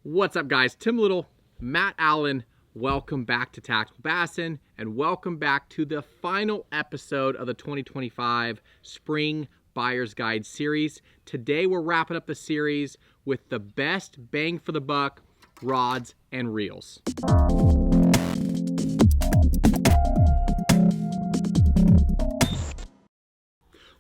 What's up, guys? Tim Little, Matt Allen. Welcome back to Tactical Bassin, and welcome back to the final episode of the 2025 Spring Buyer's Guide series. Today we're wrapping up the series with the best bang for the buck rods and reels.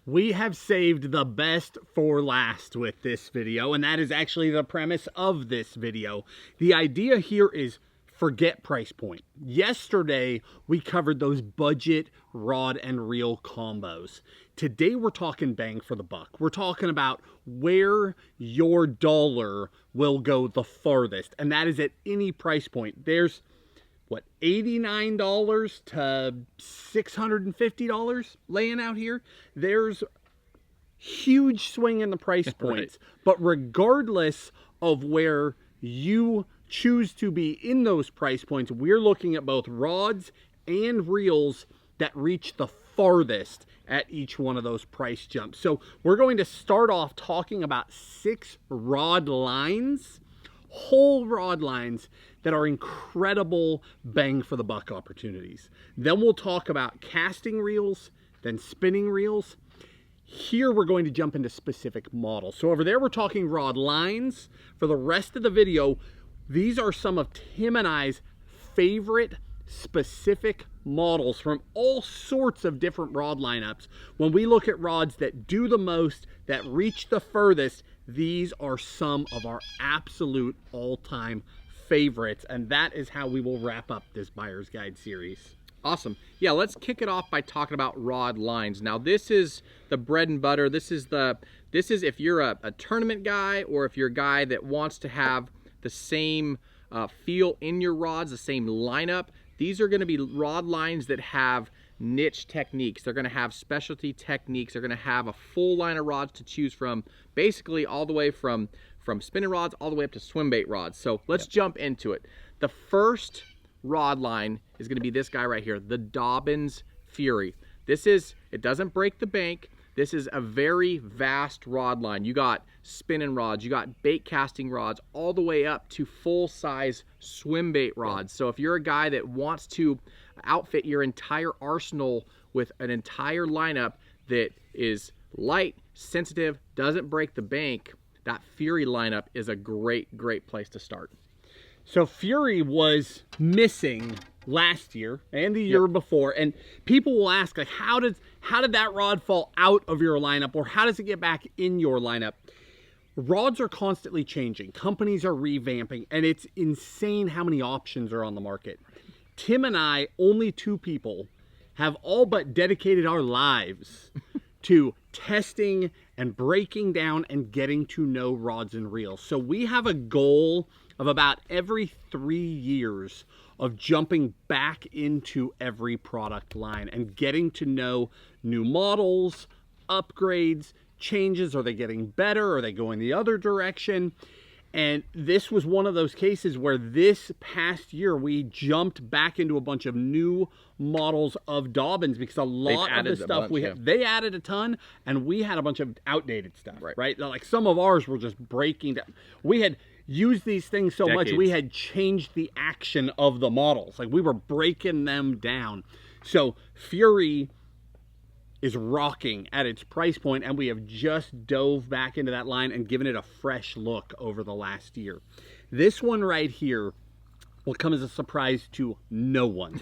We have saved the best for last with this video, and that is actually the premise of this video. The idea here is forget price point. Yesterday, we covered those budget rod and reel combos. Today, we're talking bang for the buck. We're talking about where your dollar will go the farthest, and that is at any price point. There's what, $89 to $650 laying out here. There's huge swing in the price points, right. But regardless of where you choose to be in those price points, we're looking at both rods and reels that reach the farthest at each one of those price jumps. So we're going to start off talking about 6 rod lines, whole rod lines that are incredible bang for the buck opportunities. Then we'll talk about casting reels, then spinning reels. Here we're going to jump into specific models. So over there we're talking rod lines. For the rest of the video, these are some of Tim and I's favorite specific models from all sorts of different rod lineups. When we look at rods that do the most, that reach the furthest, these are some of our absolute all-time favorites, and that is how we will wrap up this Buyer's Guide series. Awesome. Yeah, let's kick it off by talking about rod lines. Now, this is the bread and butter. This is if you're a tournament guy, or if you're a guy that wants to have the same feel in your rods, the same lineup. These are going to be rod lines that have niche techniques. They're going to have specialty techniques. They're going to have a full line of rods to choose from, basically all the way from spinning rods all the way up to swim bait rods. So let's jump into it. The first rod line is going to be this guy right here, the Dobyns Fury. It doesn't break the bank. This is a very vast rod line. You got spinning rods, you got bait casting rods, all the way up to full size swim bait rods. So if you're a guy that wants to outfit your entire arsenal with an entire lineup that is light, sensitive, doesn't break the bank, that Fury lineup is a great place to start. So Fury was missing last year and the year before, and people will ask, like, how did that rod fall out of your lineup, or how does it get back in your lineup? Rods are constantly changing. Companies are revamping, and it's insane how many options are on the market. Tim and I, only 2 people, have all but dedicated our lives to testing and breaking down and getting to know rods and reels. So we have a goal of about every 3 years of jumping back into every product line and getting to know new models, upgrades, changes. Are they getting better? Are they going the other direction? And this was one of those cases where this past year we jumped back into a bunch of new models of Dobyns, because a lot of the stuff they added a ton, and we had a bunch of outdated stuff, right? Like some of ours were just breaking down. We had used these things so much, we had changed the action of the models. Like we were breaking them down. So Fury is rocking at its price point, and we have just dove back into that line and given it a fresh look over the last year. This one right here will come as a surprise to no one.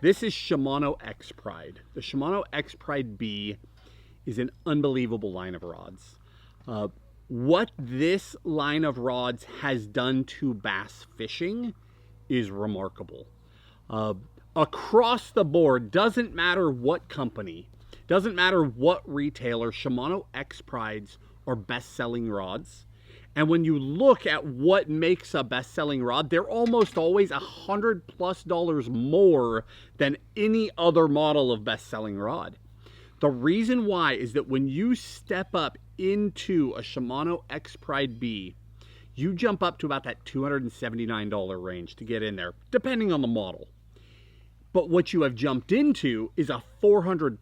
This is Shimano X-Pride. The Shimano X-Pride B is an unbelievable line of rods. What this line of rods has done to bass fishing is remarkable. Across the board, doesn't matter what company, doesn't matter what retailer, Shimano X-Prides are best-selling rods. And when you look at what makes a best-selling rod, they're almost always $100+ more than any other model of best-selling rod. The reason why is that when you step up into a Shimano X-Pride B, you jump up to about that $279 range to get in there, depending on the model. But what you have jumped into is a $400+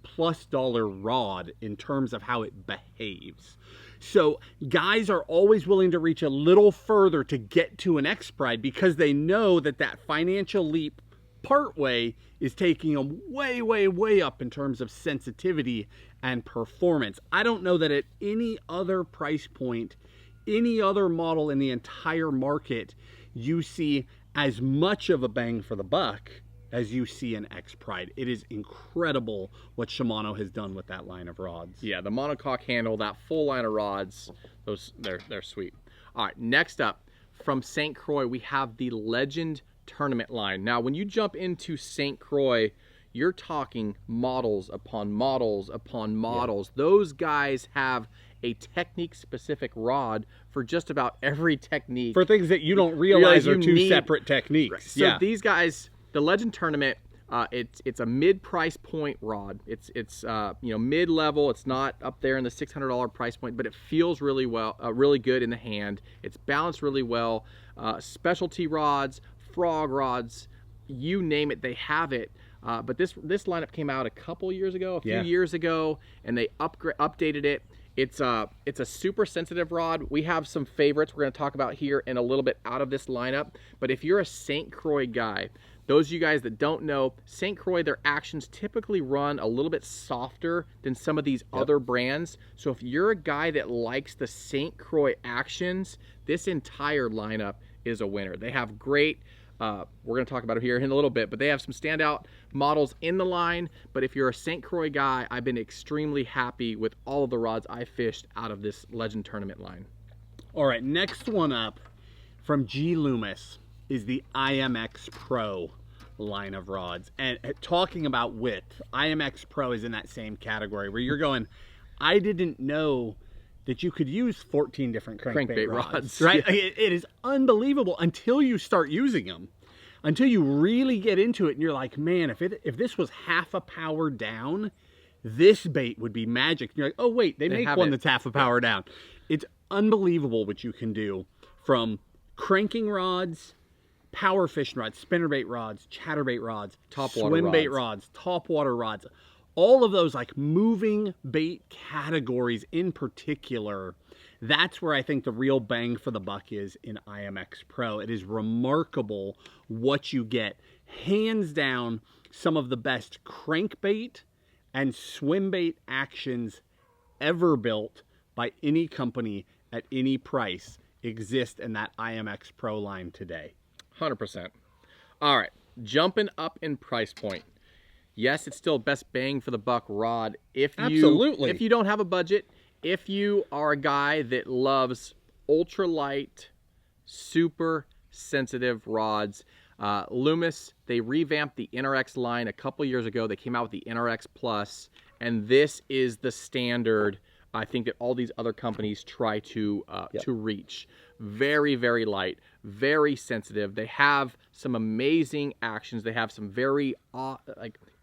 rod in terms of how it behaves. So guys are always willing to reach a little further to get to an X Pride because they know that that financial leap partway is taking them way, way, way up in terms of sensitivity and performance. I don't know that at any other price point, any other model in the entire market, you see as much of a bang for the buck as you see in X Pride. It is incredible what Shimano has done with that line of rods. Yeah, the monocoque handle, that full line of rods, they're sweet. All right, next up from St. Croix, we have the Legend Tournament line. Now, when you jump into St. Croix, you're talking models upon models upon models. Yeah. Those guys have a technique-specific rod for just about every technique. For things that you don't realize are two separate techniques. Right. So these guys, the Legend Tournament, it's a mid-price point rod. It's mid-level. It's not up there in the $600 price point, but it feels really well, really good in the hand. It's balanced really well. Specialty rods, frog rods, you name it, they have it. But this lineup came out a couple years ago, a few years ago, and they updated it. It's a super sensitive rod. We have some favorites we're going to talk about here in a little bit out of this lineup. But if you're a St. Croix guy, those of you guys that don't know, St. Croix, their actions typically run a little bit softer than some of these other brands. So if you're a guy that likes the St. Croix actions, this entire lineup is a winner. They have great, we're going to talk about it here in a little bit, but they have some standout models in the line. But if you're a St. Croix guy, I've been extremely happy with all of the rods I fished out of this Legend Tournament line. All right, next one up from G. Loomis is the IMX Pro line of rods. And talking about width, IMX Pro is in that same category where you're going, I didn't know that you could use 14 different crankbait rods, right? Yeah. It is unbelievable until you start using them, until you really get into it and you're like, man, if this was half a power down, this bait would be magic. And you're like, oh wait, they make one that's half a power down. It's unbelievable what you can do from cranking rods, power fishing rods, spinnerbait rods, chatterbait rods, swim bait rods, topwater rods. All of those like moving bait categories in particular, that's where I think the real bang for the buck is in IMX Pro. It is remarkable what you get. Hands down, some of the best crankbait and swim bait actions ever built by any company at any price exist in that IMX Pro line today. 100%. All right, jumping up in price point. Yes, it's still best bang for the buck rod. If you don't have a budget, if you are a guy that loves ultralight, super sensitive rods, Loomis, they revamped the NRX line a couple years ago. They came out with the NRX Plus, and this is the standard I think that all these other companies try to reach. Very, very light, very sensitive. They have some amazing actions. They have some very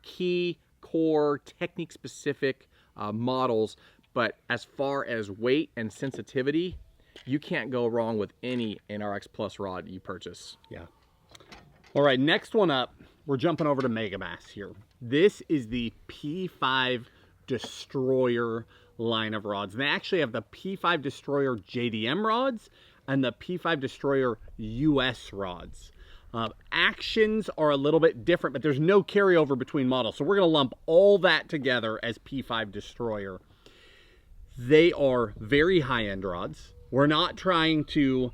key, core, technique-specific models. But as far as weight and sensitivity, you can't go wrong with any NRX Plus rod you purchase. Yeah. All right, next one up, we're jumping over to Megabass here. This is the P5 Destroyer line of rods. They actually have the P5 Destroyer JDM rods and the P5 Destroyer US rods. Actions are a little bit different, but there's no carryover between models. So we're going to lump all that together as P5 Destroyer. They are very high-end rods. We're not trying to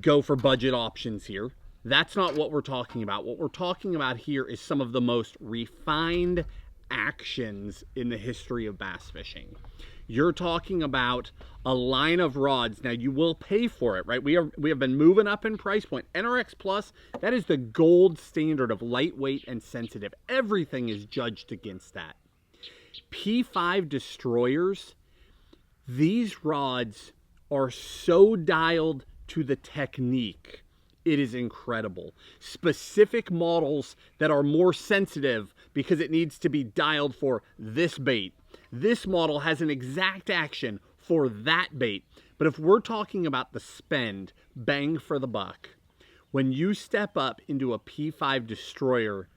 go for budget options here. That's not what we're talking about. What we're talking about here is some of the most refined actions in the history of bass fishing. You're talking about a line of rods. Now, you will pay for it, right? We have been moving up in price point. NRX Plus, that is the gold standard of lightweight and sensitive. Everything is judged against that. P5 Destroyers, these rods are so dialed to the technique. It is incredible. Specific models that are more sensitive because it needs to be dialed for this bait. This model has an exact action for that bait. But if we're talking about the spend, bang for the buck, when you step up into a P5 Destroyer,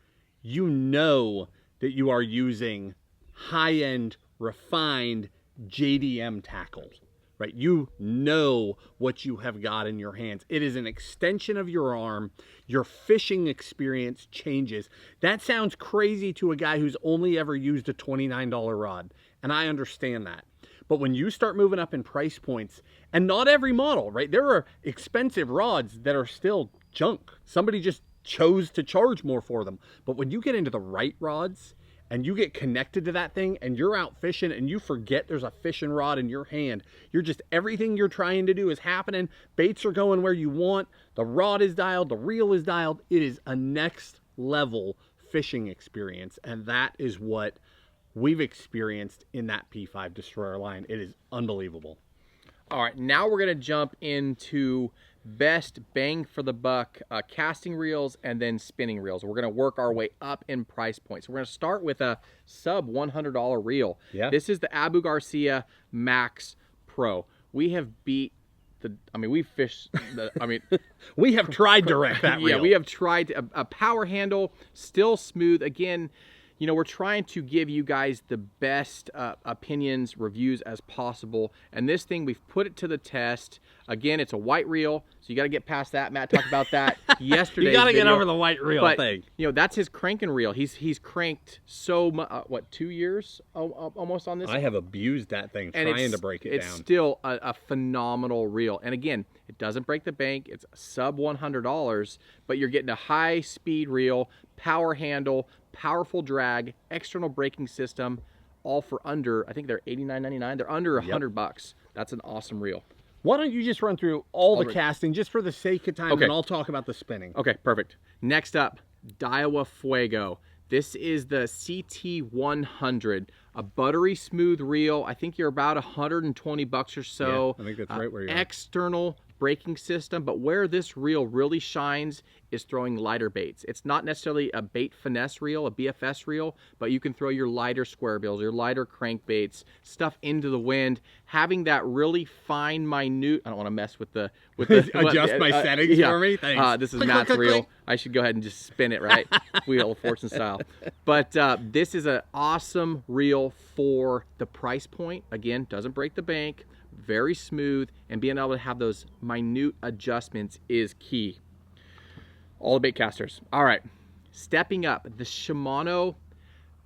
you know that you are using high-end, refined JDM tackle. right? You know what you have got in your hands. It is an extension of your arm. Your fishing experience changes. That sounds crazy to a guy who's only ever used a $29 rod, and I understand that. But when you start moving up in price points, and not every model, right? There are expensive rods that are still junk. Somebody just chose to charge more for them. But when you get into the right rods and you get connected to that thing and you're out fishing and you forget there's a fishing rod in your hand, you're just, everything you're trying to do is happening. Baits are going where you want. The rod is dialed. The reel is dialed. It is a next level fishing experience. And that is what we've experienced in that P5 Destroyer line. It is unbelievable. All right, now we're gonna jump into best bang for the buck casting reels and then spinning reels. We're gonna work our way up in price points. So we're gonna start with a sub $100 reel. Yeah. This is the Abu Garcia Max Pro. We have beat we've fished we have tried to wreck that reel. Yeah, we have tried a power handle, still smooth. Again, you know, we're trying to give you guys the best opinions, reviews as possible. And this thing, we've put it to the test. Again, it's a white reel, so you got to get past that. Matt talked about that yesterday. You got to get over the white reel thing. You know, that's his cranking reel. He's cranked so much, what, 2 years almost on this? I have abused that thing trying to break it down. It's still a phenomenal reel. And again, it doesn't break the bank. It's sub $100, but you're getting a high-speed reel, power handle, powerful drag, external braking system, all for under, I think they're $89.99. They're under $100. That's an awesome reel. Why don't you just run through all the casting just for the sake of time, okay, and I'll talk about the spinning. Okay, perfect. Next up, Daiwa Fuego. This is the CT100, a buttery smooth reel. I think you're about $120 or so. Yeah, I think that's right where you are. External braking system, but where this reel really shines is throwing lighter baits. It's not necessarily a bait finesse reel, a BFS reel, but you can throw your lighter square bills, your lighter crankbaits, stuff into the wind. Having that really fine, minute, I don't want to mess with the adjust my settings for me. Thanks. This is Matt's reel. I should go ahead and just spin it, right? Wheel of Fortune style. But this is an awesome reel for the price point. Again, doesn't break the bank, very smooth, and being able to have those minute adjustments is key. All the bait casters. All right, stepping up, the Shimano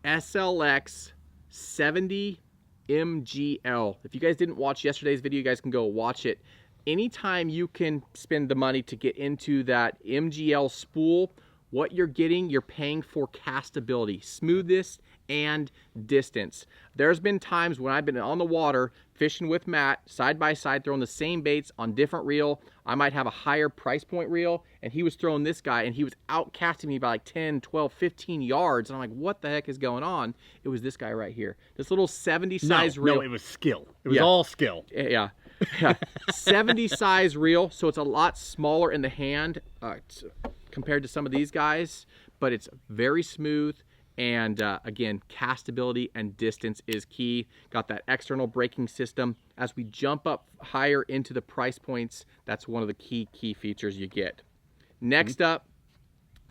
SLX 70 MGL. If you guys didn't watch yesterday's video, you guys can go watch it. Anytime you can spend the money to get into that MGL spool, what you're getting, you're paying for castability, smoothness, and distance. There's been times when I've been on the water fishing with Matt, side by side, throwing the same baits on different reel. I might have a higher price point reel, and he was throwing this guy, and he was out casting me by like 10, 12, 15 yards. And I'm like, what the heck is going on? It was this guy right here. This little 70 size reel. No, it was skill. It was all skill. Yeah. 70 size reel, so it's a lot smaller in the hand compared to some of these guys, but it's very smooth. And again, castability and distance is key. Got that external braking system. As we jump up higher into the price points, that's one of the key features you get. Next up,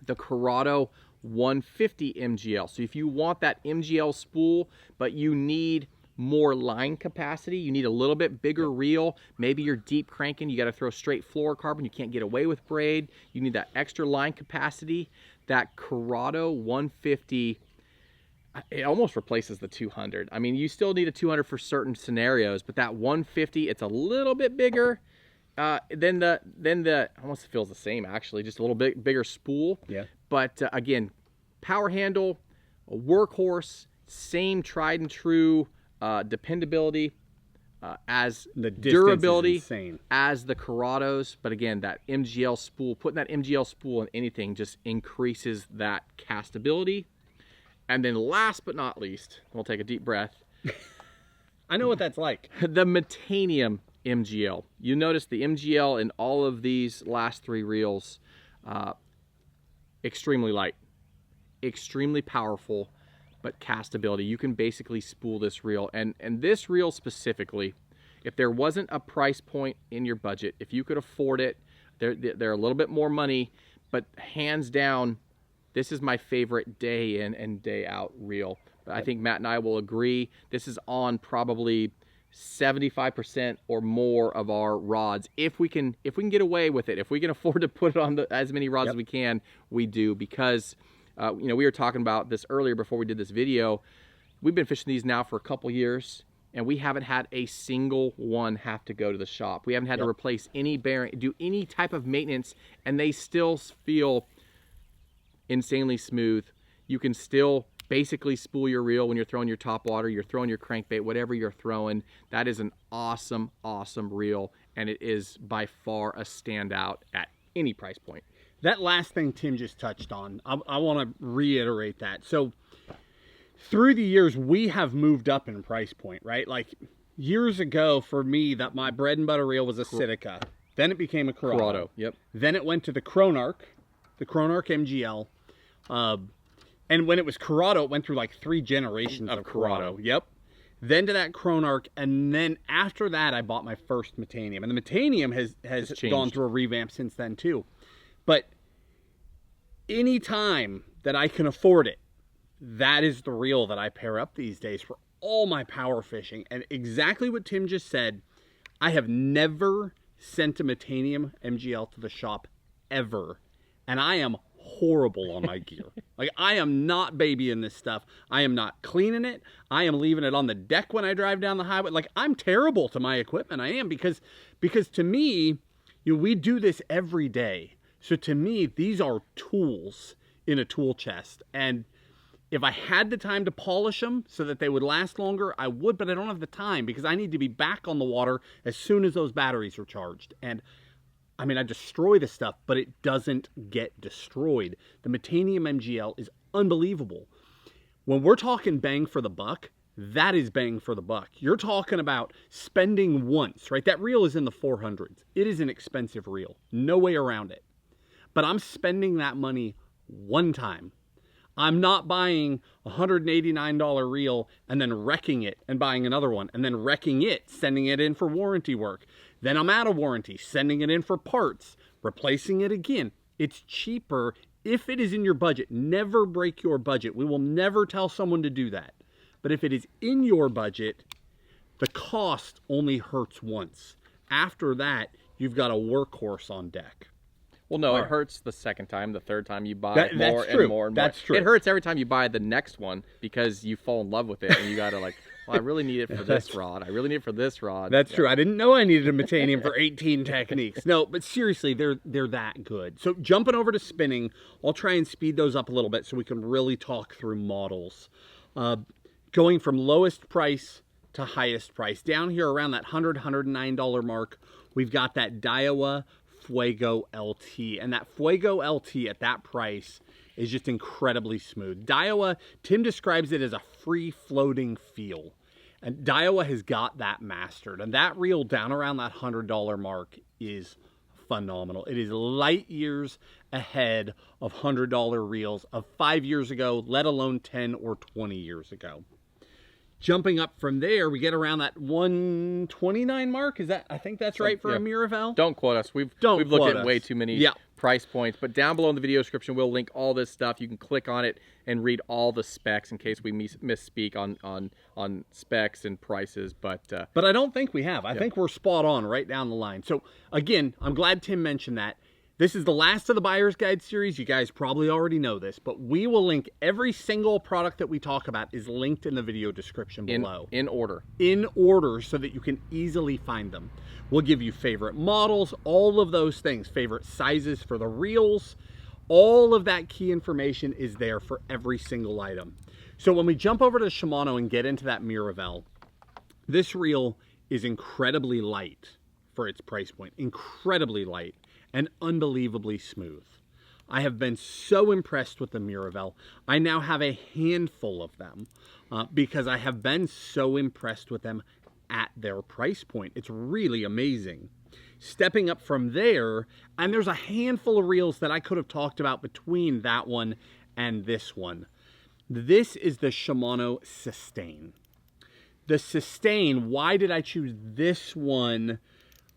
the Corrado 150 MGL. So if you want that MGL spool, but you need more line capacity, you need a little bit bigger reel, maybe you're deep cranking, you got to throw straight fluorocarbon, you can't get away with braid, you need that extra line capacity. That Corrado 150, it almost replaces the 200. I mean, you still need a 200 for certain scenarios, but that 150, it's a little bit bigger than the almost feels the same actually, just a little bit bigger spool. Yeah. But again, power handle, a workhorse, same tried and true dependability, as the durability as the Corrados. But again, that MGL spool, putting that MGL spool in anything just increases that castability. And then last but not least, we'll take a deep breath. I know what that's like. The Metanium MGL. You notice the MGL in all of these last three reels, extremely light, extremely powerful, but castability. You can basically spool this reel. And this reel specifically, if there wasn't a price point in your budget, if you could afford it, they're a little bit more money, but hands down, this is my favorite day in and day out reel. But I think Matt and I will agree, this is on probably 75% or more of our rods, if we can get away with it, if we can afford to put it on as many rods as we can, we do, because you know, we were talking about this earlier before we did this video. We've been fishing these now for a couple years, and we haven't had a single one have to go to the shop. We haven't had to replace any bearing, do any type of maintenance, and they still feel insanely smooth. You can still basically spool your reel when you're throwing your top water, you're throwing your crankbait, whatever you're throwing. That is an awesome, awesome reel, and it is by far a standout at any price point. That last thing Tim just touched on, I want to reiterate that. So through the years, we have moved up in price point, right? Like years ago for me, that my bread and butter reel was a Sitka. Then it became a Corrado. Yep. Then it went to the Cronarch MGL. And when it was Corrado, it went through like 3 generations of Corrado. Yep. Then to that Cronarch, and then after that, I bought my first Metanium. And the Metanium has gone through a revamp since then too. But any time that I can afford it, that is the reel that I pair up these days for all my power fishing. And exactly what Tim just said, I have never sent a Metanium MGL to the shop ever. And I am horrible on my gear. Like, I am not babying this stuff. I am not cleaning it. I am leaving it on the deck when I drive down the highway. Like, I'm terrible to my equipment. I am, because to me, you know, we do this every day. So to me, these are tools in a tool chest. And if I had the time to polish them so that they would last longer, I would, but I don't have the time because I need to be back on the water as soon as those batteries are charged. And I mean, I destroy the stuff, but it doesn't get destroyed. The Metanium MGL is unbelievable. When we're talking bang for the buck, that is bang for the buck. You're talking about spending once, right? That reel is in the 400s. It is an expensive reel. No way around it. But I'm spending that money one time. I'm not buying a $189 reel and then wrecking it and buying another one and then wrecking it, sending it in for warranty work. Then I'm out of warranty, sending it in for parts, replacing it again. It's cheaper if it is in your budget. Never break your budget. We will never tell someone to do that. But if it is in your budget, the cost only hurts once. After that, you've got a workhorse on deck. Well, no, it hurts the second time, the third time you buy more and more and more. That's true. It hurts every time you buy the next one because you fall in love with it and you got to like, well, I really need it for this rod. I really need it for this rod. That's true. I didn't know I needed a Metanium for 18 techniques. No, but seriously, they're that good. So jumping over to spinning, I'll try and speed those up a little bit so we can really talk through models. Going from lowest price to highest price. Down here around that $100, $109 mark, we've got that Daiwa Fuego LT, and that Fuego LT at that price is just incredibly smooth. Daiwa, Tim describes it as a free-floating feel, and Daiwa has got that mastered, and that reel down around that $100 mark is phenomenal. It is light years ahead of $100 reels of 5 years ago, let alone 10 or 20 years ago. Jumping up from there, we get around that 129 mark. Is that? I think that's right for a Miraval. Don't quote us. We've looked at way too many price points. But down below in the video description, we'll link all this stuff. You can click on it and read all the specs in case we misspeak on specs and prices. But I don't think we have. I think we're spot on right down the line. So again, I'm glad Tim mentioned that. This is the last of the Buyer's Guide series. You guys probably already know this, but we will link every single product that we talk about is linked in the video description below. In order. In order so that you can easily find them. We'll give you favorite models, all of those things, favorite sizes for the reels. All of that key information is there for every single item. So when we jump over to Shimano and get into that Miraval, this reel is incredibly light for its price point. Incredibly light. And unbelievably smooth. I have been so impressed with the Miraval. I now have a handful of them because I have been so impressed with them at their price point. It's really amazing. Stepping up from there, and there's a handful of reels that I could have talked about between that one and this one. This is the Shimano Sustain. The Sustain, why did I choose this one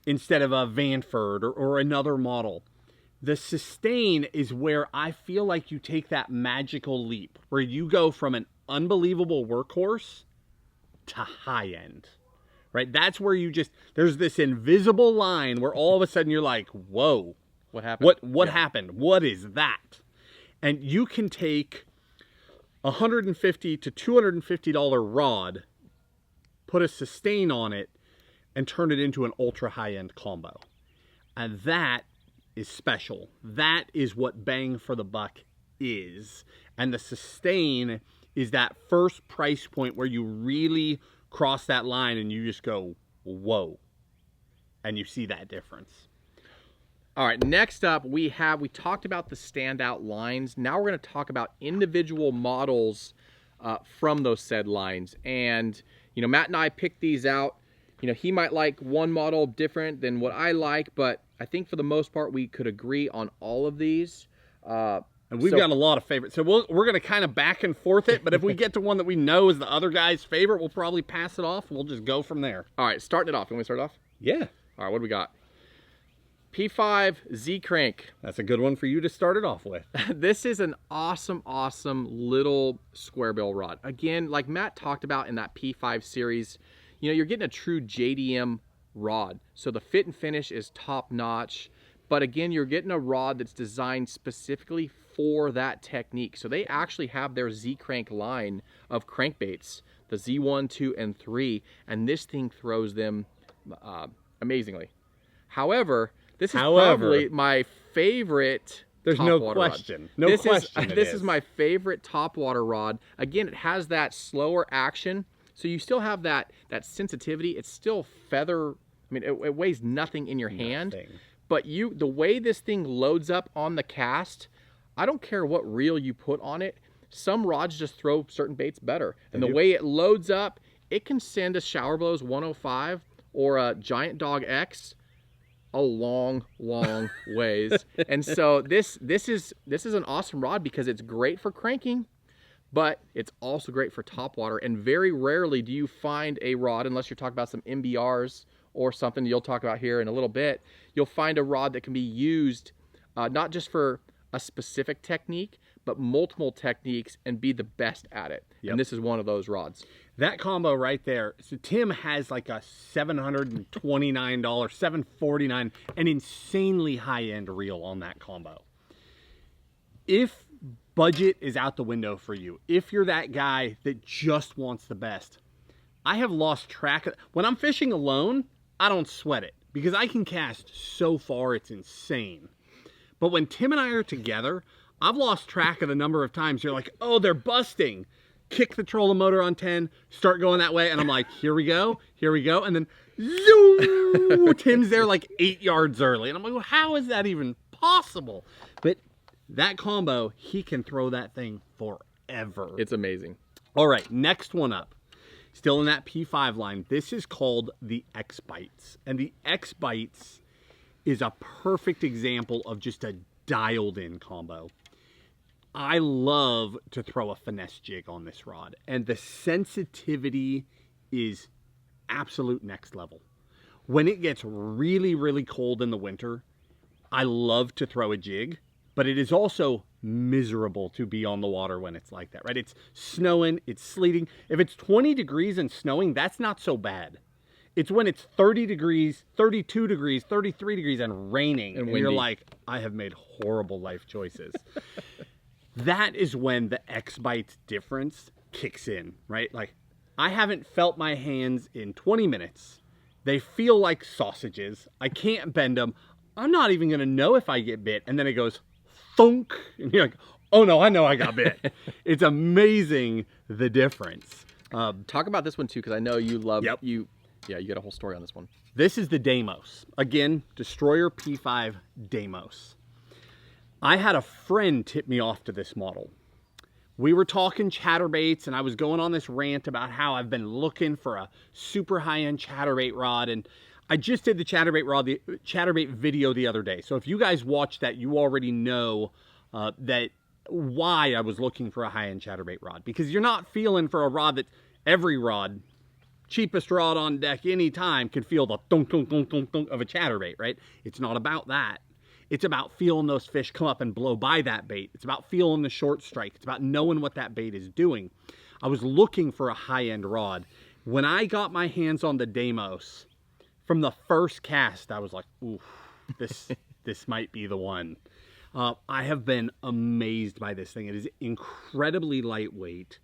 instead of a Vanford or another model? The Sustain is where I feel like you take that magical leap, where you go from an unbelievable workhorse to high end, right? That's where there's this invisible line where all of a sudden you're like, whoa. What happened? What happened? What is that? And you can take $150 to $250 rod, put a sustain on it, and turn it into an ultra high-end combo. And that is special. That is what bang for the buck is. And the sustain is that first price point where you really cross that line and you just go, whoa. And you see that difference. All right, next up we talked about the standout lines. Now we're going to talk about individual models from those said lines. And, you know, Matt and I picked these out. You know, he might like one model different than what I like, but I think for the most part we could agree on all of these. And we've got a lot of favorites. So we're going to kind of back and forth it, but if we get to one that we know is the other guy's favorite, we'll probably pass it off. We'll just go from there. All right, starting it off. You want me to start it off? Yeah. All right, what do we got? P5 Z-Crank. That's a good one for you to start it off with. This is an awesome, awesome little square bill rod. Again, like Matt talked about in that P5 series, you know, you're getting a true JDM rod. So the fit and finish is top notch. But again, you're getting a rod that's designed specifically for that technique. So they actually have their Z-Crank line of crankbaits, the Z1, 2, and 3, and this thing throws them amazingly. However, this is probably my favorite. There's no question. No question. This is my favorite topwater rod. Again, it has that slower action, so you still have that sensitivity. It's still feather. I mean, it weighs nothing in your hand. But the way this thing loads up on the cast, I don't care what reel you put on it. Some rods just throw certain baits better. And the way it loads up, it can send a Shower Blows 105 or a Giant Dog X a long, long ways. And so this is an awesome rod because it's great for cranking, but it's also great for topwater. And very rarely do you find a rod, unless you're talking about some MBRs or something you'll talk about here in a little bit, you'll find a rod that can be used not just for a specific technique, but multiple techniques and be the best at it. Yep. And this is one of those rods. That combo right there. So Tim has like a $729, $749, an insanely high-end reel on that combo. If budget is out the window for you, if you're that guy that just wants the best, I have lost track of, when I'm fishing alone, I don't sweat it because I can cast so far, it's insane. But when Tim and I are together, I've lost track of the number of times you're like, oh, they're busting. Kick the trolling motor on 10, start going that way, and I'm like, here we go, and then zoom, Tim's there like 8 yards early, and I'm like, well, how is that even possible? But that combo, he can throw that thing forever. It's amazing. All right, next one up. Still in that P5 line. This is called the X-Bites, and the X-Bites is a perfect example of just a dialed-in combo. I love to throw a finesse jig on this rod, and the sensitivity is absolute next level. When it gets really, really cold in the winter, I love to throw a jig, but it is also miserable to be on the water when it's like that, right? It's snowing, it's sleeting. If it's 20 degrees and snowing, that's not so bad. It's when it's 30 degrees, 32 degrees, 33 degrees, and raining, and you're like, I have made horrible life choices. That is when the X-Bites difference kicks in, right? Like, I haven't felt my hands in 20 minutes. They feel like sausages. I can't bend them. I'm not even going to know if I get bit. And then it goes, thunk. And you're like, oh no, I know I got bit. It's amazing the difference. Talk about this one too, because I know you love, you got a whole story on this one. This is the Deimos. Again, Destroyer P5 Deimos. I had a friend tip me off to this model. We were talking chatterbaits, and I was going on this rant about how I've been looking for a super high-end chatterbait rod, and I just did the chatterbait video the other day. So if you guys watched that, you already know that why I was looking for a high-end chatterbait rod, because you're not feeling for a rod that every rod, cheapest rod on deck anytime, can feel the thunk, thunk, thunk, thunk, thunk of a chatterbait, right? It's not about that. It's about feeling those fish come up and blow by that bait. It's about feeling the short strike. It's about knowing what that bait is doing. I was looking for a high-end rod, When I got my hands on the Deimos, from the first cast, I was like, ooh, this might be the one. I have been amazed by this thing. It is incredibly lightweight.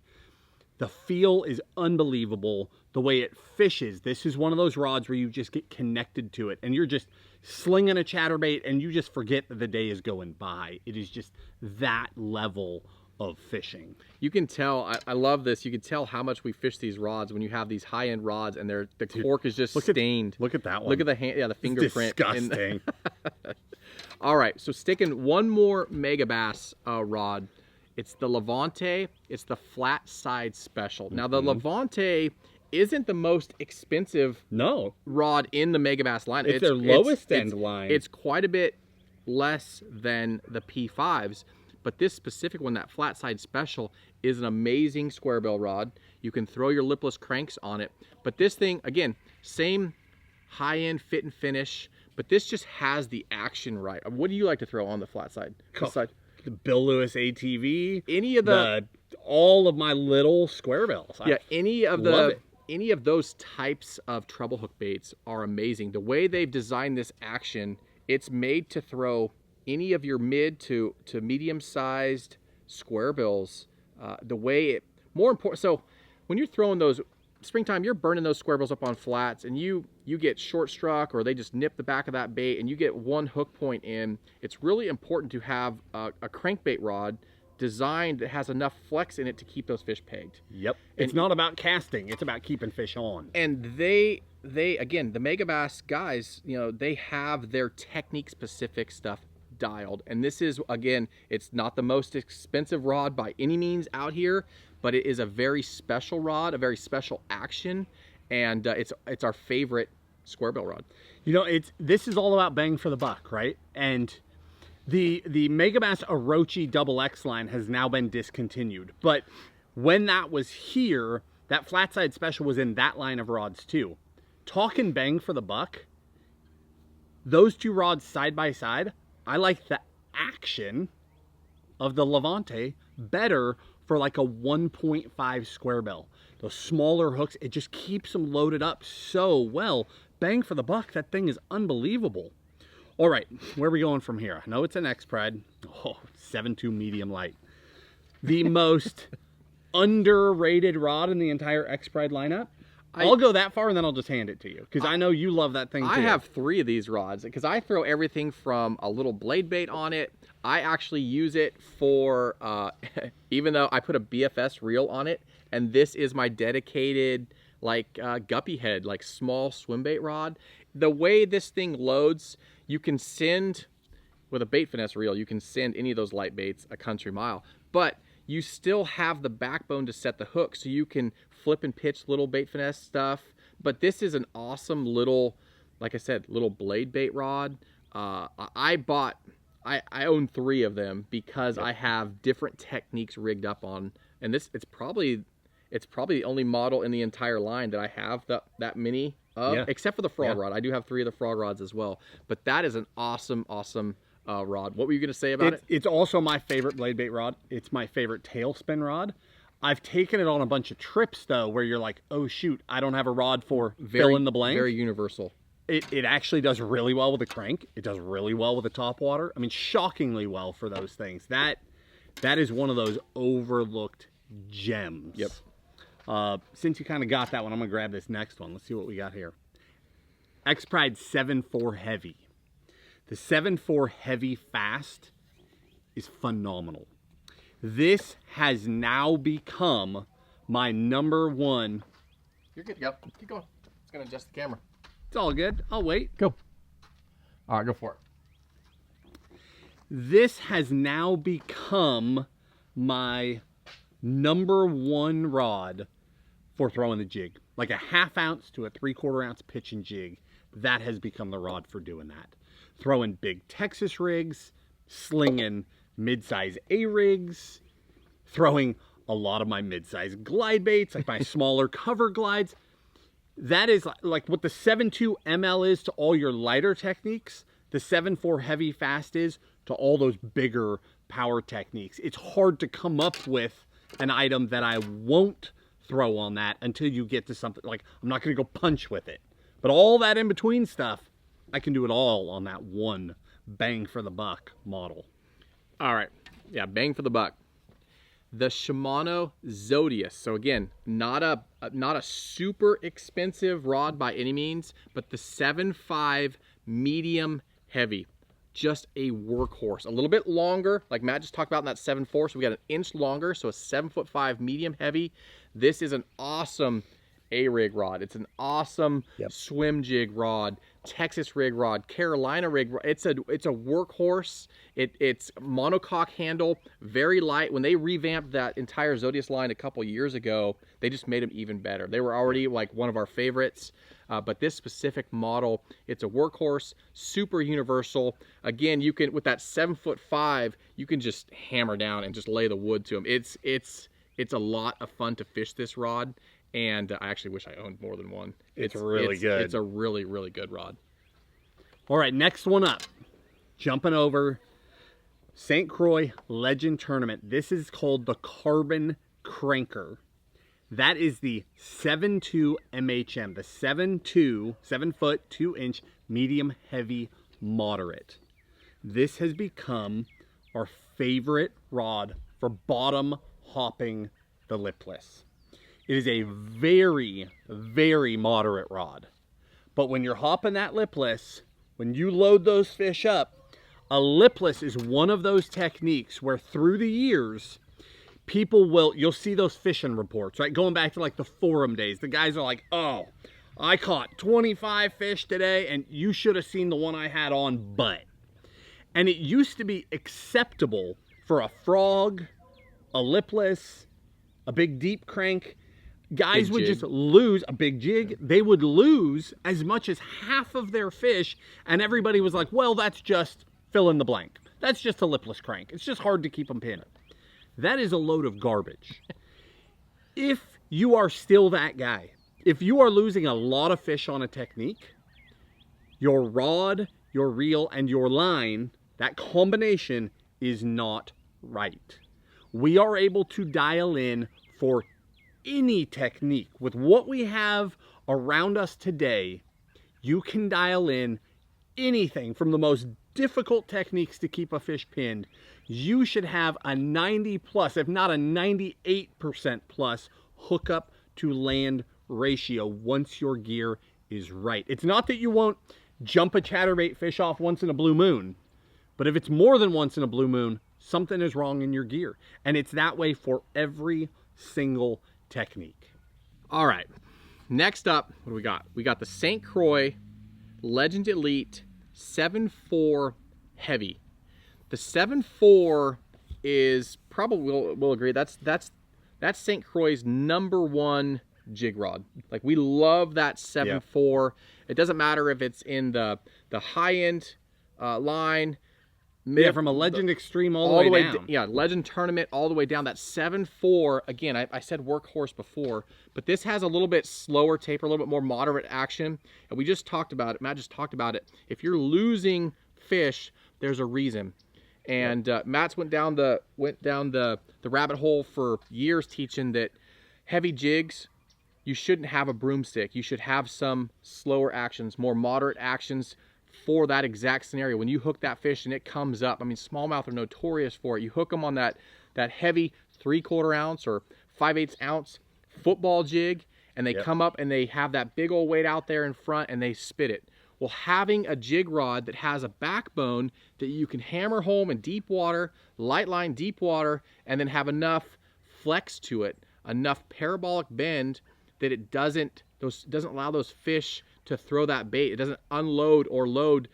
The feel is unbelievable. The way it fishes, this is one of those rods where you just get connected to it and you're just slinging a chatterbait and you just forget that the day is going by. It is just that level of fishing. You can tell, I love this, you can tell how much we fish these rods when you have these high-end rods and the cork is just stained. Look at that one. Look at the hand, yeah, the fingerprint. Disgusting. All right, so sticking one more Megabass rod. It's the Levante. It's the flat side special. Now the Levante isn't the most expensive rod in the Megabass line. It's their lowest end line. It's quite a bit less than the P5s, but this specific one, that flat side special, is an amazing square bill rod. You can throw your lipless cranks on it, but this thing, again, same high-end fit and finish, but this just has the action right. What do you like to throw on the flat side? The Bill Lewis ATV, any of all of my little square bills. Yeah, any of those types of treble hook baits are amazing. The way they've designed this action, it's made to throw any of your mid to medium sized square bills. The way it, more important, so when you're throwing those springtime, you're burning those square bills up on flats and you get short struck or they just nip the back of that bait and you get one hook point in. It's really important to have a crankbait rod designed that has enough flex in it to keep those fish pegged. Yep. It's not about casting, it's about keeping fish on. And they again, the Megabass guys, you know, they have their technique specific stuff dialed. And this is, again, it's not the most expensive rod by any means out here, but it is a very special rod, a very special action, and it's our favorite square bill rod. You know, this is all about bang for the buck, right? And the Megabass Orochi Double X line has now been discontinued, but when that was here, that flat side special was in that line of rods too. Talking bang for the buck, those two rods side by side, I like the action of the Levante better for like a 1.5 square bill. Those smaller hooks, it just keeps them loaded up so well. Bang for the buck, that thing is unbelievable. All right, where are we going from here? I know it's an X-Pride. Oh, 7.2 medium light. The most underrated rod in the entire X-Pride lineup. I'll go that far and then I'll just hand it to you because I know you love that thing too. I have 3 of these rods because I throw everything from a little blade bait on it. I actually use it for, even though I put a BFS reel on it, and this is my dedicated like guppy head, like small swim bait rod. The way this thing loads, you can send, with a bait finesse reel, you can send any of those light baits a country mile, but you still have the backbone to set the hook, so you can flip and pitch little bait finesse stuff. But this is an awesome little, like I said, little blade bait rod. I own 3 of them because I have different techniques rigged up on, and it's probably the only model in the entire line that I have that many of, except for the frog rod. I do have 3 of the frog rods as well, but that is an awesome rod. What were you going to say about it? It's also my favorite blade bait rod. It's my favorite tailspin rod. I've taken it on a bunch of trips though, where you're like, oh shoot, I don't have a rod for fill in the blank. Very universal. It actually does really well with a crank. It does really well with a top water. I mean, shockingly well for those things. That is one of those overlooked gems. Yep. Since you kind of got that one, I'm gonna grab this next one. Let's see what we got here. X-Pride 7.4 Heavy. The 7.4 Heavy Fast is phenomenal. This has now become my #1. You're good to go. Keep going. It's going to adjust the camera. It's all good. I'll wait. Go. All right, go for it. This has now become my #1 rod for throwing the jig. Like a 1/2 ounce to a 3/4 ounce pitch and jig. That has become the rod for doing that. Throwing big Texas rigs, slinging mid-size A-rigs, throwing a lot of my mid-size glide baits, like my smaller cover glides. That is like what the 7.2 ML is to all your lighter techniques, the 7.4 Heavy Fast is to all those bigger power techniques. It's hard to come up with an item that I won't throw on that until you get to something like, I'm not going to go punch with it. But all that in between stuff, I can do it all on that one bang for the buck model. All right. Yeah, bang for the buck. The Shimano Zodius. So again, not a super expensive rod by any means, but the 7.5 medium heavy. Just a workhorse. A little bit longer, like Matt just talked about in that 7.4. So we got an inch longer, so a 7'5" medium heavy. This is an awesome A-rig rod. It's an awesome swim jig rod, Texas rig rod, Carolina rig rod. It's a workhorse. It's monocoque handle, very light. When they revamped that entire Zodius line a couple years ago, they just made them even better. They were already like one of our favorites, but this specific model, it's a workhorse, super universal. Again, you can, with that 7'5", you can just hammer down and just lay the wood to them. It's a lot of fun to fish this rod. And I actually wish I owned more than one. It's really good. It's a really, really good rod. All right, next one up. Jumping over. St. Croix Legend Tournament. This is called the Carbon Cranker. That is the 7.2 MHM. The 7.2, 7 foot, 2 inch, medium heavy moderate. This has become our favorite rod for bottom hopping the lipless. It is a very, very moderate rod. But when you're hopping that lipless, when you load those fish up, a lipless is one of those techniques where through the years, you'll see those fishing reports, right? Going back to like the forum days, the guys are like, oh, I caught 25 fish today and you should have seen the one I had on butt. And it used to be acceptable for a frog, a lipless, a big deep crank. Guys would just lose a big jig. They would lose as much as half of their fish, and everybody was like, well, that's just fill in the blank. That's just a lipless crank. It's just hard to keep them pinned. That is a load of garbage. If you are still that guy, if you are losing a lot of fish on a technique, your rod, your reel, and your line, that combination is not right. We are able to dial in for any technique. With what we have around us today, you can dial in anything from the most difficult techniques to keep a fish pinned. You should have a 90 plus, if not a 98% plus hookup to land ratio once your gear is right. It's not that you won't jump a chatterbait fish off once in a blue moon, but if it's more than once in a blue moon, something is wrong in your gear. And it's that way for every single technique. All right, next up, what do we got? We got the St. Croix Legend Elite 7.4 heavy. The 7.4 is probably, we'll agree, that's St. Croix's #1 jig rod. Like, we love that 7.4. It doesn't matter if it's in the high end line, from a Legend Extreme all the way down. Yeah, Legend Tournament all the way down. That 7.4, again, I said workhorse before, but this has a little bit slower taper, a little bit more moderate action. And we just talked about it, Matt just talked about it. If you're losing fish, there's a reason. And Matt's went down the rabbit hole for years teaching that heavy jigs, you shouldn't have a broomstick. You should have some slower actions, more moderate actions, for that exact scenario. When you hook that fish and it comes up, I mean, smallmouth are notorious for it. You hook them on that heavy 3/4 ounce or 5/8 ounce football jig, and they come up and they have that big old weight out there in front and they spit it. Well, having a jig rod that has a backbone that you can hammer home in deep water, light line deep water, and then have enough flex to it, enough parabolic bend that it doesn't allow those fish to throw that bait. It doesn't unload or load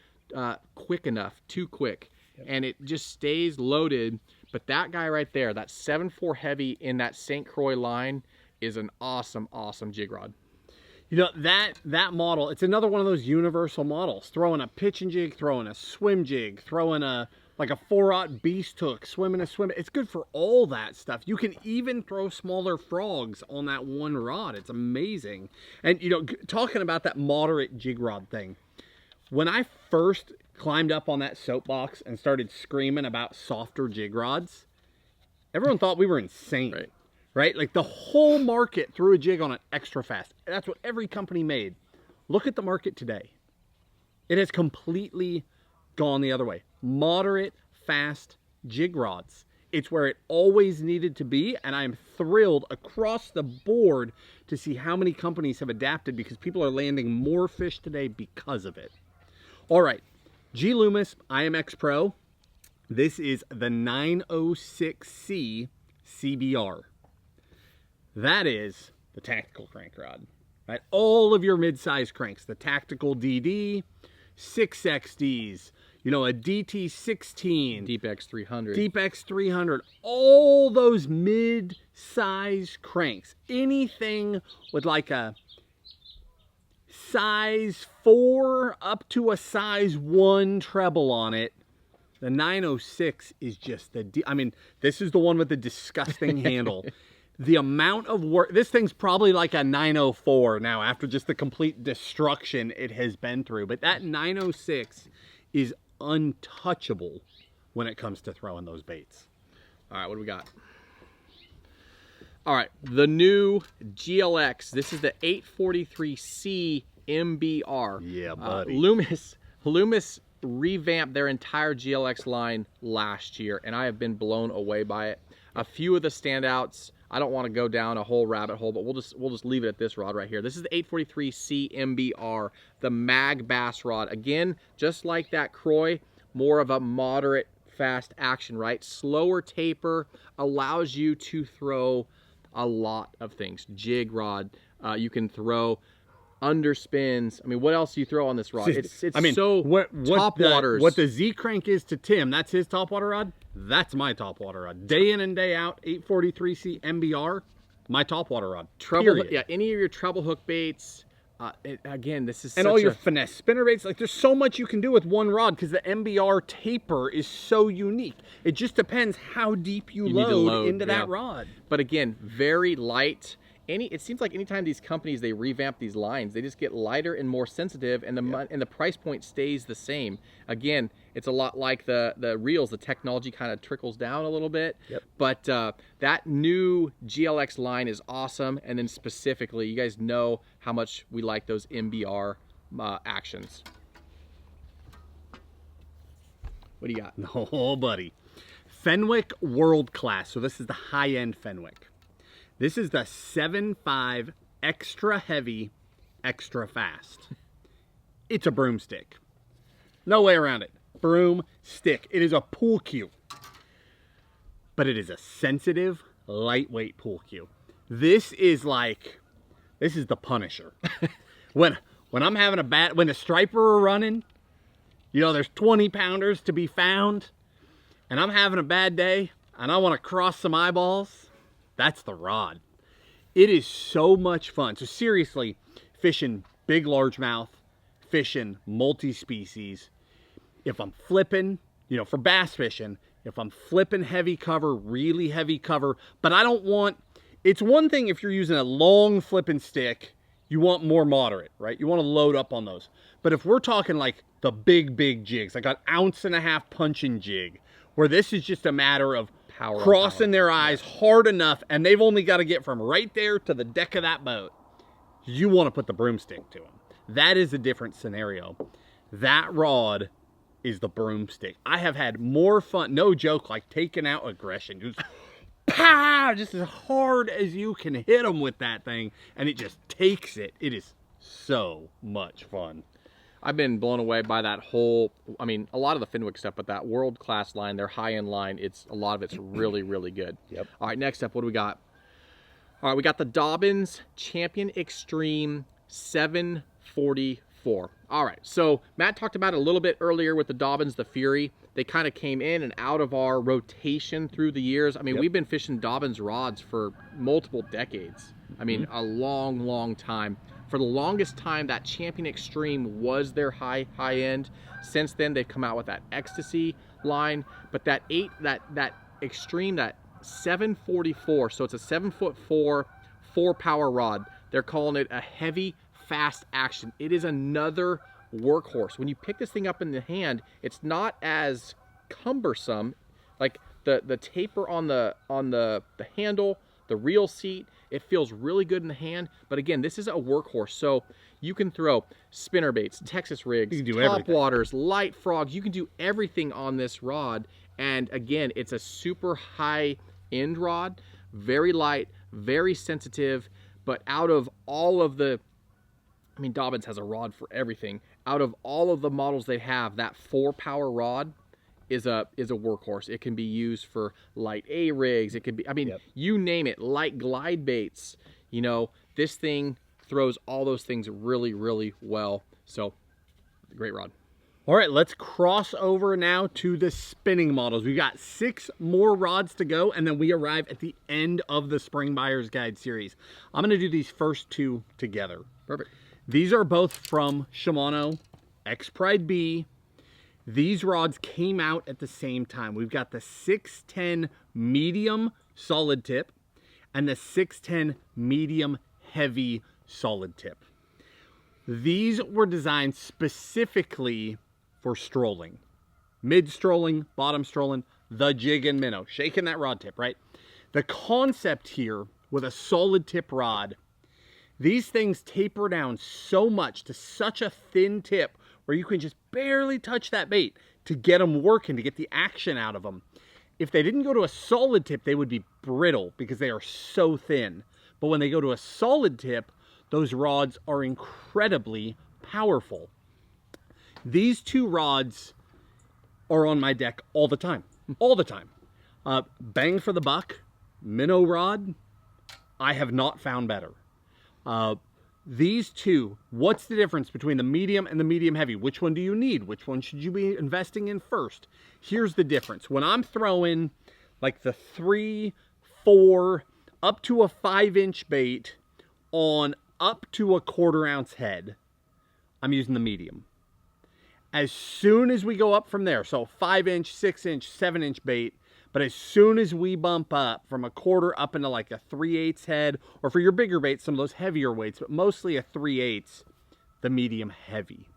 quick enough, too quick. And it just stays loaded. But that guy right there, that 7.4 heavy in that St. Croix line, is an awesome, awesome jig rod. You know, that model, it's another one of those universal models. Throwing a pitching jig, throwing a swim jig, throwing like a 4/0 beast hook, swimming a swim. It's good for all that stuff. You can even throw smaller frogs on that one rod. It's amazing. And, you know, talking about that moderate jig rod thing, when I first climbed up on that soapbox and started screaming about softer jig rods, everyone thought we were insane. Right. right? Like the whole market threw a jig on it extra fast. That's what every company made. Look at the market today. It has completely gone the other way. Moderate, fast jig rods. It's where it always needed to be, and I'm thrilled across the board to see how many companies have adapted because people are landing more fish today because of it. All right, G. Loomis IMX Pro. This is the 906C CBR. That is the tactical crank rod, right? All of your mid-size cranks, the tactical DD, 6XDs, you know, a DT16, Deep X300. Deep X300, all those mid-size cranks. Anything with like a size 4 up to a size 1 treble on it. The 906 is just I mean, this is the one with the disgusting handle. The amount of work, this thing's probably like a 904 now after just the complete destruction it has been through. But that 906 is untouchable when it comes to throwing those baits. All right, what do we got? All right, the new GLX. This is the 843C MBR. Yeah, buddy. Loomis revamped their entire GLX line last year, and I have been blown away by it. A few of the standouts, I don't want to go down a whole rabbit hole, but we'll just leave it at this rod right here. This is the 843C MBR, the mag bass rod. Again, just like that Croy, more of a moderate fast action, right? Slower taper allows you to throw a lot of things. Jig rod, you can throw underspins. I mean, what else do you throw on this rod? It's I mean, so top waters. What the Z crank is to Tim, that's his top water rod. That's my top water rod. Day in and day out, 843C MBR, my top water rod. Treble, yeah, any of your treble hook baits. Again, this is and all your finesse spinner baits. Like, there's so much you can do with one rod because the MBR taper is so unique. It just depends how deep you load into that rod. But again, very light. It seems like anytime these companies, they revamp these lines, they just get lighter and more sensitive, and the price point stays the same. Again, it's a lot like the reels. The technology kind of trickles down a little bit. Yep. But that new GLX line is awesome. And then specifically, you guys know how much we like those MBR actions. What do you got? Oh, buddy. Fenwick World Class. So this is the high-end Fenwick. This is the 7.5 extra heavy, extra fast. It's a broomstick. No way around it. Broomstick. It is a pool cue. But it is a sensitive, lightweight pool cue. This is the Punisher. when I'm having when the striper are running, you know, there's 20 pounders to be found, and I'm having a bad day, and I want to cross some eyeballs. That's the rod. It is so much fun. So seriously, fishing big largemouth, fishing multi-species. If I'm flipping, you know, for bass fishing, if I'm flipping heavy cover, really heavy cover, but I don't want, it's one thing if you're using a long flipping stick, you want more moderate, right? You want to load up on those. But if we're talking like the big jigs, like an 1.5 ounce punching jig, where this is just a matter of crossing their eyes hard enough, and they've only got to get from right there to the deck of that boat, you want to put the broomstick to them. That is a different scenario. That rod is the broomstick. I have had more fun, no joke, like taking out aggression. Just pow, just as hard as you can hit them with that thing, and it just takes it. It is so much fun. I've been blown away by that whole, I mean, a lot of the Fenwick stuff, but that world-class line, their high-end line, a lot of it's really, really good. Yep. All right, next up, what do we got? All right, we got the Dobyns Champion Extreme 744. All right, so Matt talked about it a little bit earlier with the Dobyns, the Fury. They kind of came in and out of our rotation through the years. I mean, we've been fishing Dobyns rods for multiple decades. I mean, a long, long time. For the longest time, that Champion Extreme was their high end. Since then, they've come out with that Ecstasy line. But that Extreme, that 744, so it's a 7'4", 4-power rod. They're calling it a heavy, fast action. It is another workhorse. When you pick this thing up in the hand, it's not as cumbersome. Like the taper on the handle, the reel seat. It feels really good in the hand. But again, this is a workhorse. So you can throw spinner baits, Texas rigs, You can do top everything. waters, light frogs. You can do everything on this rod. And again, it's a super high end rod, very light, very sensitive. But out of all of the, I mean, Dobyns has a rod for everything. Out of all of the models they have, that 4-power rod is a workhorse. It can be used for light A rigs. It could be, I mean, you name it, light glide baits. You know, this thing throws all those things really, really well. So, great rod. All right, let's cross over now to the spinning models. We've got 6 more rods to go, and then we arrive at the end of the Spring Buyer's Guide series. I'm going to do these first 2 together. Perfect. These are both from Shimano X Pride B. These rods came out at the same time. We've got the 610 medium solid tip and the 610 medium heavy solid tip. These were designed specifically for strolling. Mid strolling, bottom strolling, the jig and minnow. Shaking that rod tip, right? The concept here with a solid tip rod, these things taper down so much to such a thin tip where you can just barely touch that bait to get them working, to get the action out of them. If they didn't go to a solid tip, they would be brittle because they are so thin. But when they go to a solid tip, those rods are incredibly powerful. These 2 rods are on my deck all the time, all the time. Bang for the buck, minnow rod, I have not found better. These 2, what's the difference between the medium and the medium heavy? Which one do you need? Which one should you be investing in first? Here's the difference. When I'm throwing like the 3, 4, up to a 5-inch bait on up to a 1/4 ounce head, I'm using the medium. As soon as we go up from there, so 5-inch, 6-inch, 7-inch bait, but as soon as we bump up from a 1/4 up into like a 3/8 head, or for your bigger baits, some of those heavier weights, but mostly a 3/8, the medium heavy.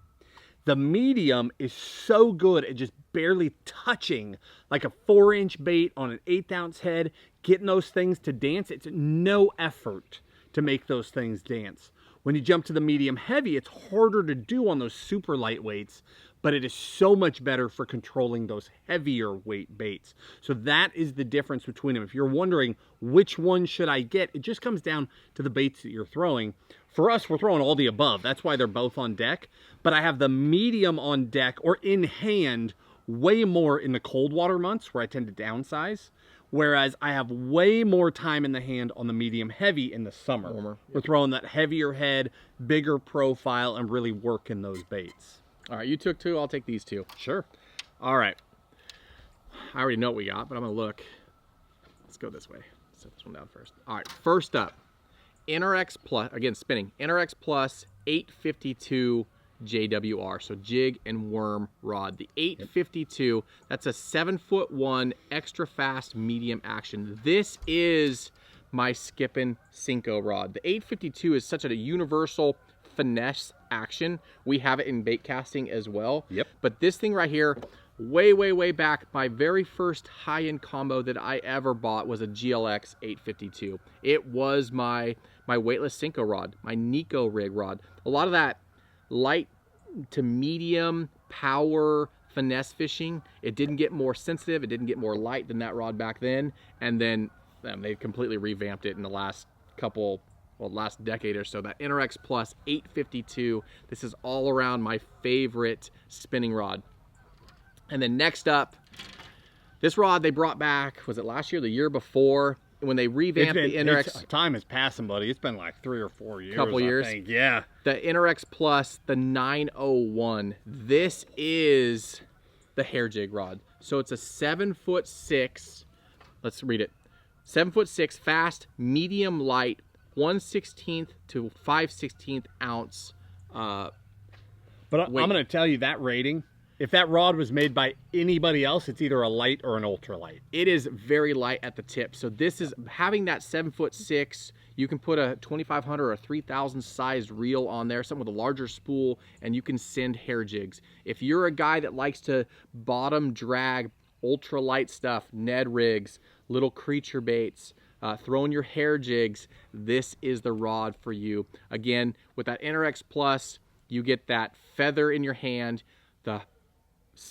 The medium is so good at just barely touching like a 4-inch bait on an 1/8 ounce head, getting those things to dance. It's no effort to make those things dance. When you jump to the medium heavy, it's harder to do on those super lightweights, but it is so much better for controlling those heavier weight baits. So that is the difference between them. If you're wondering which one should I get, it just comes down to the baits that you're throwing. For us, we're throwing all the above. That's why they're both on deck. But I have the medium on deck or in hand way more in the cold water months where I tend to downsize. Whereas I have way more time in the hand on the medium heavy in the summer. Warmer. We're throwing that heavier head, bigger profile, and really working those baits. All right, you took 2, I'll take these 2. Sure. All right. I already know what we got, but I'm gonna look. Let's go this way. Set this one down first. All right, first up, NRX Plus, again, spinning, NRX Plus 852 JWR, so jig and worm rod. The 852, that's a 7'1", extra fast medium action. This is my Skippin' Cinco rod. The 852 is such a universal finesse action. We have it in bait casting as well. Yep. But this thing right here, way, way, way back, my very first high-end combo that I ever bought was a GLX 852. It was my weightless Cinco rod, my Nico rig rod. A lot of that light to medium power finesse fishing, it didn't get more sensitive, it didn't get more light than that rod back then, and then they completely revamped it in the last last decade or so. That NRX Plus 852, this is all around my favorite spinning rod. And then next up, this rod they brought back, was it last year, the year before? When they revamped the NRX. Time is passing, buddy. It's been like 3 or 4 years. Couple years. I think. Yeah. The NRX Plus, the 901. This is the hair jig rod. So it's a 7'6". Let's read it. 7'6", fast, medium light, 1/16 to 5/16 ounce. But I'm going to tell you that rating. If that rod was made by anybody else, it's either a light or an ultralight. It is very light at the tip. So this is having that 7'6". You can put a 2500 or a 3000 sized reel on there, something with a larger spool, and you can send hair jigs. If you're a guy that likes to bottom drag ultralight stuff, Ned rigs, little creature baits, throwing your hair jigs, this is the rod for you. Again, with that NRX Plus, you get that feather in your hand, the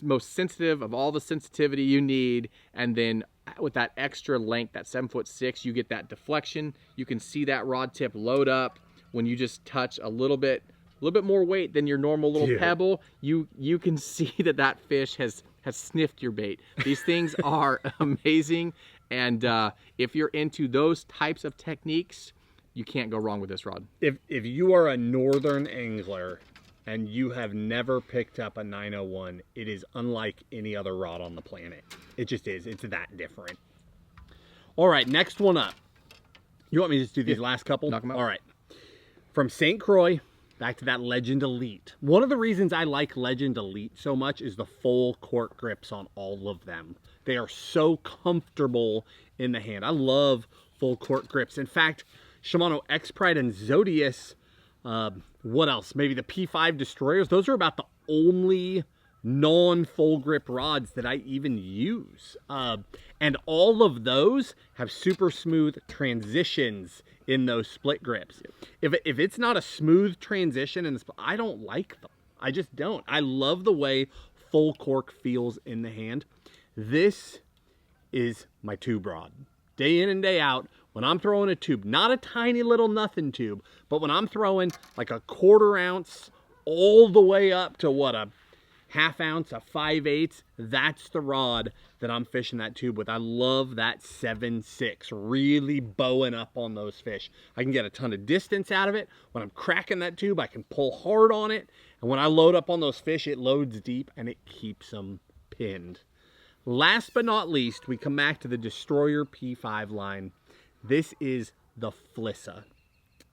most sensitive of all the sensitivity you need, and then with that extra length, that 7'6", you get that deflection. You can see that rod tip load up when you just touch a little bit more weight than your normal little pebble. You can see that fish has sniffed your bait. These things are amazing, and if you're into those types of techniques, you can't go wrong with this rod. If you are a northern angler and you have never picked up a 901, it is unlike any other rod on the planet. It just is. It's that different. All right, next one up. You want me to just do these last couple? Knock 'em out. All right. From St. Croix, back to that Legend Elite. One of the reasons I like Legend Elite so much is the full cork grips on all of them. They are so comfortable in the hand. I love full cork grips. In fact, Shimano X-Pride and Zodius, what else? Maybe the P5 Destroyers. Those are about the only non-full grip rods that I even use. And all of those have super smooth transitions in those split grips. If it's not a smooth transition in the split, I don't like them. I just don't. I love the way full cork feels in the hand. This is my tube rod. Day in and day out, when I'm throwing a tube, not a tiny little nothing tube, but when I'm throwing like a 1/4 ounce all the way up to what, a 1/2 ounce, a 5/8, that's the rod that I'm fishing that tube with. I love that 7.6, really bowing up on those fish. I can get a ton of distance out of it. When I'm cracking that tube, I can pull hard on it. And when I load up on those fish, it loads deep and it keeps them pinned. Last but not least, we come back to the Destroyer P5 line. This is the Flissa.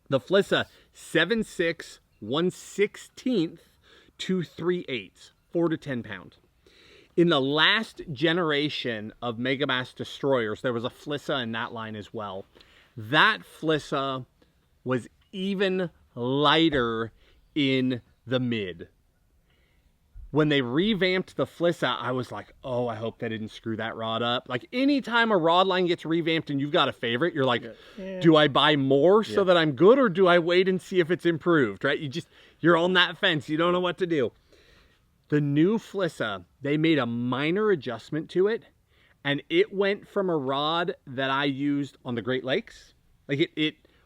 The Flissa 7.6, 1/16 to 3/8, 4 to 10 pound. In the last generation of Megabass Destroyers, there was a Flissa in that line as well. That Flissa was even lighter in the mid. When they revamped the Flissa, I was like, oh, I hope they didn't screw that rod up. Like, anytime a rod line gets revamped and you've got a favorite, you're like, do I buy more so that I'm good, or do I wait and see if it's improved, right? You're on that fence. You don't know what to do. The new Flissa, they made a minor adjustment to it, and it went from a rod that I used on the Great Lakes. Like,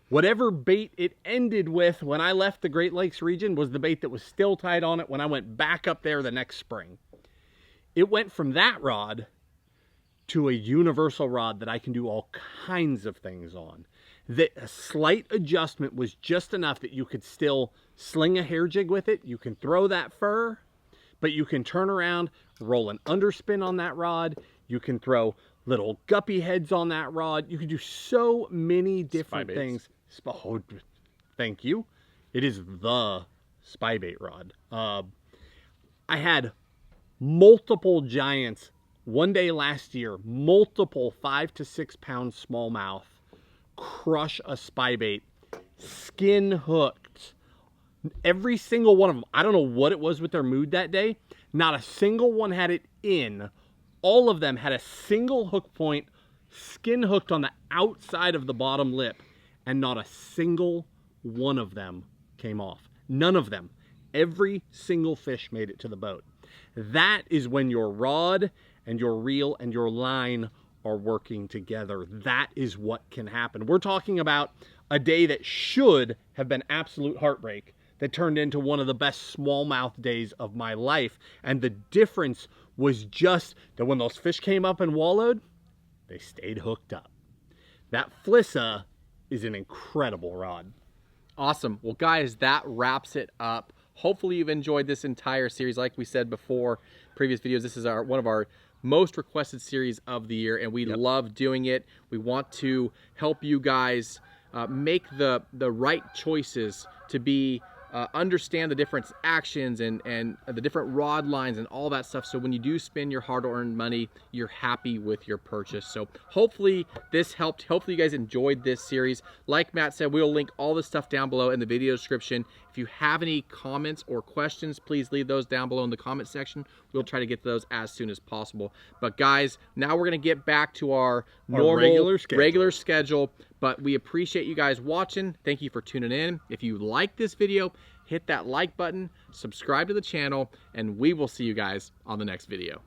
whatever bait it ended with when I left the Great Lakes region was the bait that was still tied on it when I went back up there the next spring. It went from that rod to a universal rod that I can do all kinds of things on. A slight adjustment was just enough that you could still sling a hair jig with it. You can throw that fur, but you can turn around, roll an underspin on that rod. You can throw little guppy heads on that rod. You can do so many different things. Oh, thank you. It is the spy bait rod. I had multiple giants one day last year, multiple 5 to 6 pound smallmouth crush a spy bait, skin hooked. Every single one of them. I don't know what it was with their mood that day. Not a single one had it in. All of them had a single hook point, skin hooked on the outside of the bottom lip, and not a single one of them came off. None of them. Every single fish made it to the boat. That is when your rod and your reel and your line are working together. That is what can happen. We're talking about a day that should have been absolute heartbreak that turned into one of the best smallmouth days of my life. And the difference was just that when those fish came up and wallowed, they stayed hooked up. That Flissa is an incredible rod. Awesome. Well, guys, that wraps it up. Hopefully you've enjoyed this entire series. Like we said before, previous videos, this is one of our most requested series of the year, and we love doing it. We want to help you guys make the right choices to be understand the different actions and the different rod lines and all that stuff, so when you do spend your hard-earned money, you're happy with your purchase. So hopefully this helped. Hopefully you guys enjoyed this series. Like Matt said, we'll link all this stuff down below in the video description. If you have any comments or questions, please leave those down below in the comment section. We'll try to get to those as soon as possible. But guys, now we're gonna get back to our normal regular schedule. But we appreciate you guys watching. Thank you for tuning in. If you like this video, hit that like button, subscribe to the channel, and we will see you guys on the next video.